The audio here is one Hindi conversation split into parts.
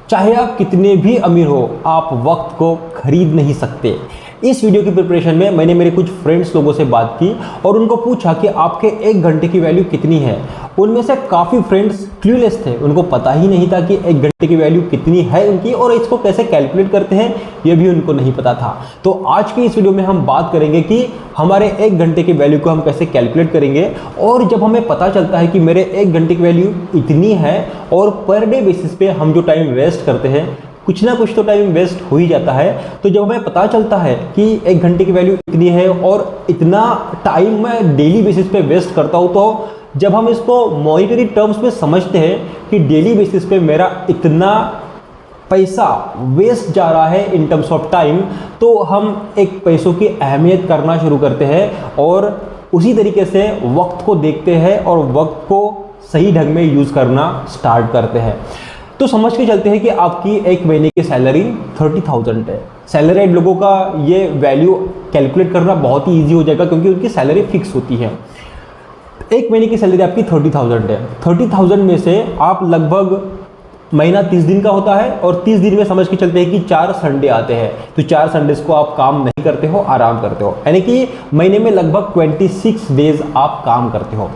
चाहे आप कितने भी अमीर हो, आप वक्त को खरीद नहीं सकते। इस वीडियो की प्रिपरेशन में मैंने मेरे कुछ फ्रेंड्स लोगों से बात की और उनको पूछा कि आपके 1 घंटे की वैल्यू कितनी है। उनमें से काफ़ी फ्रेंड्स क्लूलेस थे, उनको पता ही नहीं था कि 1 घंटे की वैल्यू कितनी है उनकी और इसको कैसे कैलकुलेट करते हैं ये भी उनको नहीं पता था। तो आज की इस वीडियो में हम बात करेंगे कि हमारे 1 घंटे की वैल्यू को हम कैसे कैलकुलेट करेंगे, और जब हमें पता चलता है कि मेरे 1 घंटे की वैल्यू इतनी है और पर डे बेसिस पे हम जो टाइम वेस्ट करते हैं, कुछ ना कुछ तो टाइम वेस्ट हो ही जाता है। तो जब हमें पता चलता है कि 1 घंटे की वैल्यू इतनी है और इतना टाइम मैं डेली बेसिस पे वेस्ट करता हूँ, तो जब हम इसको मॉनिटरी टर्म्स में समझते हैं कि डेली बेसिस पे मेरा इतना पैसा वेस्ट जा रहा है इन टर्म्स ऑफ टाइम, तो हम एक पैसों की अहमियत करना शुरू करते हैं और उसी तरीके से वक्त को देखते हैं और वक्त को सही ढंग में यूज़ करना स्टार्ट करते हैं। तो समझ के चलते हैं कि आपकी 1 महीने की सैलरी 30,000 है। सैलरीड लोगों का ये वैल्यू कैलकुलेट करना बहुत ही ईजी हो जाएगा क्योंकि उनकी सैलरी फिक्स होती है। 1 महीने की सैलरी आपकी 30,000 है। 30,000 में से आप लगभग महीना 30 दिन का होता है और 30 दिन में समझ के चलते हैं कि 4 संडे आते हैं, तो 4 संडेज को आप काम नहीं करते हो, आराम करते हो, यानी कि महीने में लगभग 26 डेज आप काम करते हो।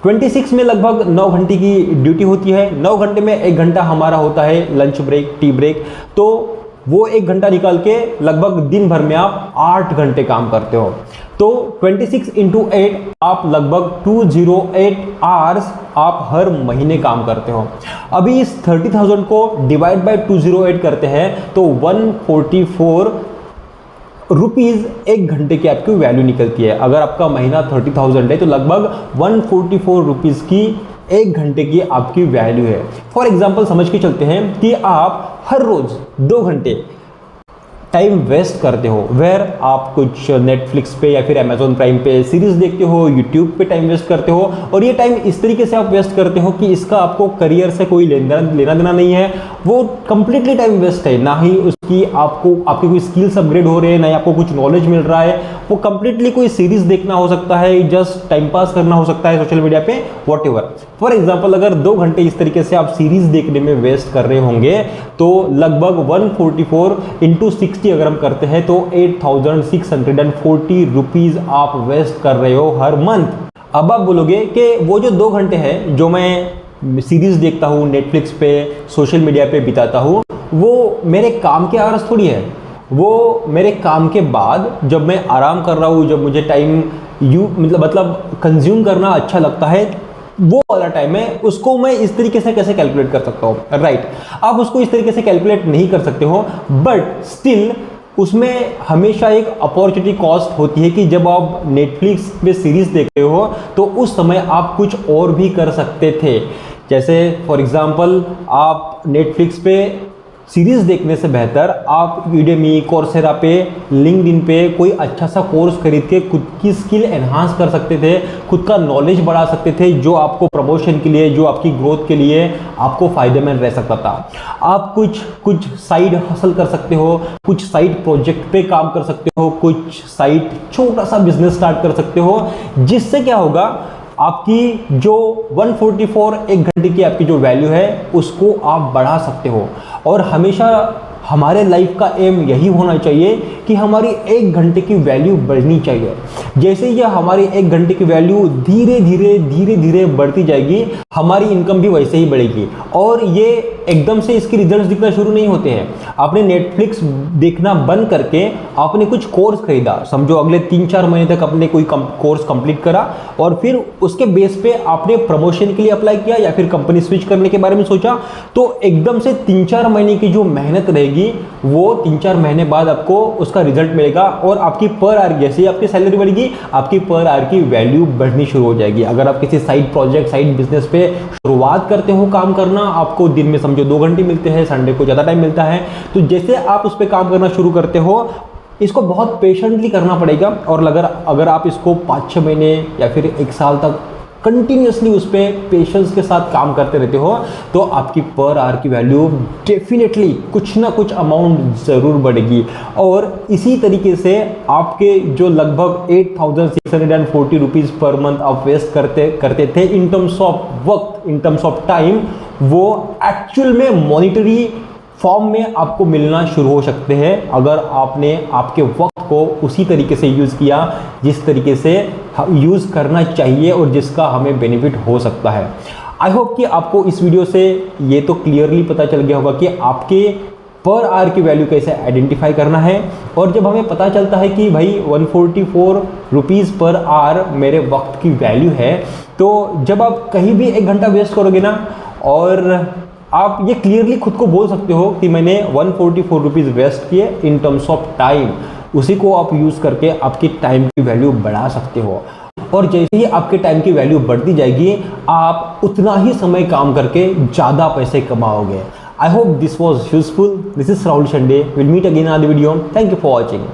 26 में लगभग 9 घंटे की ड्यूटी होती है। 9 घंटे में 1 घंटा हमारा होता है लंच ब्रेक, टी ब्रेक, तो वो 1 घंटा निकाल के लगभग दिन भर में आप 8 घंटे काम करते हो। तो 26 × 8 आप लगभग 208 आवर्स आप हर महीने काम करते हो। अभी इस 30,000 को डिवाइड बाय 208 करते हैं तो 144 रुपीज़ 1 घंटे की आपकी वैल्यू निकलती है। अगर आपका महीना 30,000 है तो लगभग 144 रुपीज़ की 1 घंटे की आपकी वैल्यू है। फॉर एग्जाम्पल समझ के चलते हैं कि आप हर रोज 2 घंटे टाइम वेस्ट करते हो, वेयर आप कुछ नेटफ्लिक्स पे या फिर अमेजोन प्राइम पे सीरीज देखते हो, यूट्यूब पे टाइम वेस्ट करते हो, और ये टाइम इस तरीके से आप वेस्ट करते हो कि इसका आपको करियर से कोई लेना देना नहीं है, वो कंप्लीटली टाइम वेस्ट है। ना ही उसकी आपकी कोई स्किल्स अपग्रेड हो रहे हैं, ना ही आपको कुछ नॉलेज मिल रहा है। वो कंप्लीटली कोई सीरीज देखना हो सकता है, जस्ट टाइम पास करना हो सकता है सोशल मीडिया पे, वॉट एवर। फॉर एग्जाम्पल अगर 2 घंटे इस तरीके से आप सीरीज देखने में वेस्ट कर रहे होंगे तो लगभग 144 × 60 अगर हम करते हैं तो 8,640 रुपीज आप वेस्ट कर रहे हो हर मंथ। अब आप बोलोगे कि वो जो 2 घंटे हैं जो मैं सीरीज देखता हूँ, नेटफ्लिक्स पे, सोशल मीडिया पे बिताता हूँ, वो मेरे काम के आवर्स थोड़ी है। वो मेरे काम के बाद जब मैं आराम कर रहा हूँ, जब मुझे टाइम मतलब कंज्यूम करना अच्छा लगता है, वो वाला टाइम है, उसको मैं इस तरीके से कैसे कैलकुलेट कर सकता हूँ, राइट। आप उसको इस तरीके से कैलकुलेट नहीं कर सकते हो, बट स्टिल उसमें हमेशा एक अपॉर्चुनिटी कॉस्ट होती है कि जब आप नेटफ्लिक्स पे सीरीज देख रहे हो तो उस समय आप कुछ और भी कर सकते थे। जैसे फॉर एग्जांपल आप नेटफ्लिक्स पे सीरीज देखने से बेहतर आप यूडेमी, कोर्सेरा पे, लिंक्डइन पे कोई अच्छा सा कोर्स खरीद के खुद की स्किल एनहांस कर सकते थे, खुद का नॉलेज बढ़ा सकते थे, जो आपको प्रमोशन के लिए, जो आपकी ग्रोथ के लिए आपको फायदेमंद रह सकता था। आप कुछ साइड हसल कर सकते हो, कुछ साइड प्रोजेक्ट पे काम कर सकते हो, कुछ साइड छोटा सा बिजनेस स्टार्ट कर सकते हो, जिससे क्या होगा, आपकी जो 144 1 घंटे की आपकी जो वैल्यू है उसको आप बढ़ा सकते हो। और हमेशा हमारे लाइफ का एम यही होना चाहिए कि हमारी 1 घंटे की वैल्यू बढ़नी चाहिए। जैसे ही हमारी 1 घंटे की वैल्यू धीरे धीरे बढ़ती जाएगी, हमारी इनकम भी वैसे ही बढ़ेगी। और ये एकदम से इसके रिजल्ट्स दिखना शुरू नहीं होते हैं। आपने नेटफ्लिक्स देखना बंद करके आपने कुछ कोर्स खरीदा, समझो अगले 3-4 महीने तक आपने कोई कोर्स कंप्लीट करा और फिर उसके बेस पे आपने प्रमोशन के लिए अप्लाई किया या फिर कंपनी स्विच करने के बारे में सोचा, तो एकदम से 3-4 महीने की जो मेहनत रहेगी वो 3-4 महीने बाद आपको उसका रिजल्ट मिलेगा और आपकी पर आवर, जैसे ही आपकी सैलरी बढ़ेगी, आपकी पर आवर की वैल्यू बढ़नी शुरू हो जाएगी। अगर आप किसी साइड प्रोजेक्ट, साइड बिजनेस पे शुरुआत करते हो काम करना, आपको दिन में समझो 2 घंटे मिलते हैं, संडे को ज़्यादा टाइम मिलता है, तो जैसे आप उस पर काम करना शुरू करते हो, इसको बहुत पेशेंटली करना पड़ेगा। और अगर आप इसको 5-6 महीने या फिर 1 साल तक कंटिन्यूसली उस पर पेशेंस के साथ काम करते रहते हो, तो आपकी पर आवर की वैल्यू डेफिनेटली कुछ ना कुछ अमाउंट ज़रूर बढ़ेगी। और इसी तरीके से आपके जो लगभग 8,640 रुपीज़ पर मंथ आप वेस्ट करते थे इन टर्म्स ऑफ वक्त, इन टर्म्स ऑफ टाइम, वो एक्चुअल में मॉनिटरी फॉर्म में आपको मिलना शुरू हो सकते हैं अगर आपने आपके वक्त को उसी तरीके से यूज़ किया जिस तरीके से यूज़ करना चाहिए और जिसका हमें बेनिफिट हो सकता है। आई होप कि आपको इस वीडियो से ये तो क्लियरली पता चल गया होगा कि आपके पर आवर की वैल्यू कैसे आइडेंटिफाई करना है। और जब हमें पता चलता है कि भाई 144 रुपीज़ पर आवर मेरे वक्त की वैल्यू है, तो जब आप कहीं भी 1 घंटा वेस्ट करोगे ना, और आप ये क्लियरली खुद को बोल सकते हो कि मैंने 144 रुपीज़ वेस्ट किए इन टर्म्स ऑफ टाइम, उसी को आप यूज़ करके आपकी टाइम की वैल्यू बढ़ा सकते हो। और जैसे ही आपके टाइम की वैल्यू बढ़ती जाएगी, आप उतना ही समय काम करके ज़्यादा पैसे कमाओगे। I hope this was useful. This is Rahul Shande. We'll meet again in another video. Thank you for watching.